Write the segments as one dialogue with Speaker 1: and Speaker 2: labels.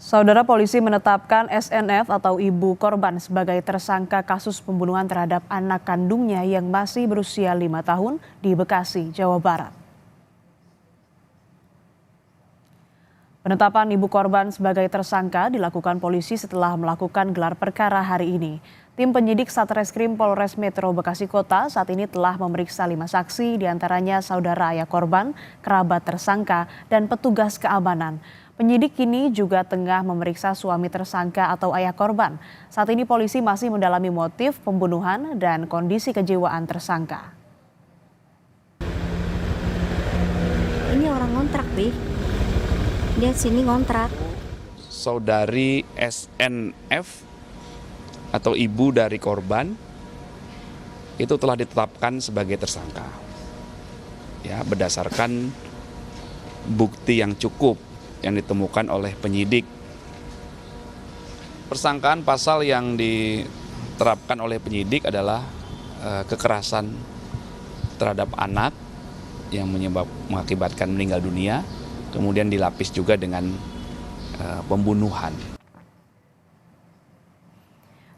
Speaker 1: Saudara polisi menetapkan SNF atau ibu korban sebagai tersangka kasus pembunuhan terhadap anak kandungnya yang masih berusia 5 tahun di Bekasi, Jawa Barat. Penetapan ibu korban sebagai tersangka dilakukan polisi setelah melakukan gelar perkara hari ini. Tim penyidik Satreskrim Polres Metro Bekasi Kota saat ini telah memeriksa 5 saksi, diantaranya saudara ayah korban, kerabat tersangka, dan petugas keamanan. Penyidik kini juga tengah memeriksa suami tersangka atau ayah korban. Saat ini polisi masih mendalami motif pembunuhan dan kondisi kejiwaan tersangka.
Speaker 2: Ini orang ngontrak, Bi. Dia sini ngontrak.
Speaker 3: Saudari SNF atau ibu dari korban itu telah ditetapkan sebagai tersangka. Ya, berdasarkan bukti yang cukup yang ditemukan oleh penyidik. Persangkaan pasal yang diterapkan oleh penyidik adalah kekerasan terhadap anak yang mengakibatkan meninggal dunia, kemudian dilapis juga dengan pembunuhan.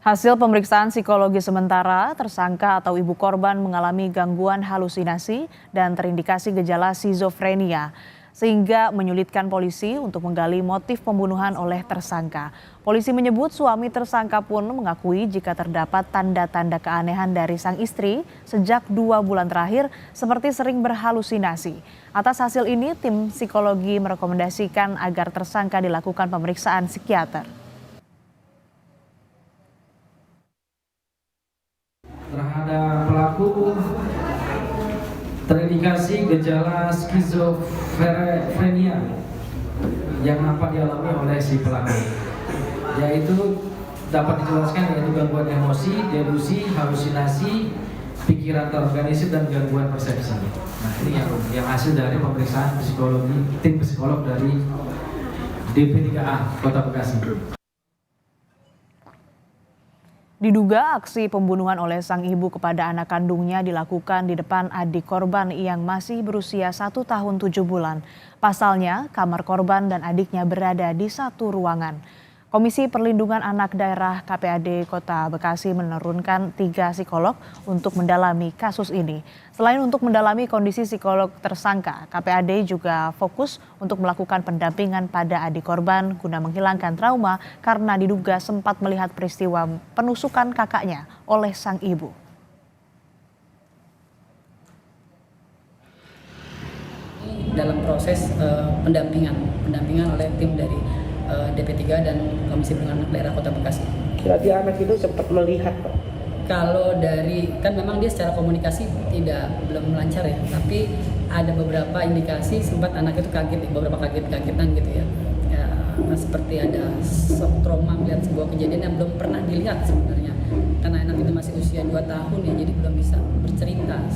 Speaker 1: Hasil pemeriksaan psikologi sementara, tersangka atau ibu korban mengalami gangguan halusinasi dan terindikasi gejala skizofrenia, sehingga menyulitkan polisi untuk menggali motif pembunuhan oleh tersangka. Polisi menyebut suami tersangka pun mengakui jika terdapat tanda-tanda keanehan dari sang istri sejak 2 bulan terakhir seperti sering berhalusinasi. Atas hasil ini, tim psikologi merekomendasikan agar tersangka dilakukan pemeriksaan psikiater.
Speaker 4: Terhadap pelaku terindikasi gejala skizofrenia yang nampak dialami oleh si pelaku, yaitu dapat dijelaskan yaitu gangguan emosi, delusi, halusinasi, pikiran terorganisir dan gangguan persepsi. Nah, ini yang hasil dari pemeriksaan psikologi tim psikolog dari DP3A Kota Bekasi.
Speaker 1: Diduga aksi pembunuhan oleh sang ibu kepada anak kandungnya dilakukan di depan adik korban yang masih berusia 1 tahun 7 bulan. Pasalnya, kamar korban dan adiknya berada di satu ruangan. Komisi Perlindungan Anak Daerah KPAD Kota Bekasi menurunkan 3 psikolog untuk mendalami kasus ini. Selain untuk mendalami kondisi psikolog tersangka, KPAD juga fokus untuk melakukan pendampingan pada adik korban guna menghilangkan trauma karena diduga sempat melihat peristiwa penusukan kakaknya oleh sang ibu.
Speaker 5: Dalam proses pendampingan oleh tim dari DP3 dan Komisi Perlindungan Anak Daerah Kota Bekasi.
Speaker 6: Berarti anak itu sempat melihat, Pak?
Speaker 5: Kalau dari, kan memang dia secara komunikasi belum lancar ya, tapi ada beberapa indikasi sempat anak itu kaget, beberapa kagetan gitu ya. Seperti ada shock trauma melihat sebuah kejadian yang belum pernah dilihat sebenarnya. Karena anak itu masih usia 2 tahun ya, jadi belum bisa bercerita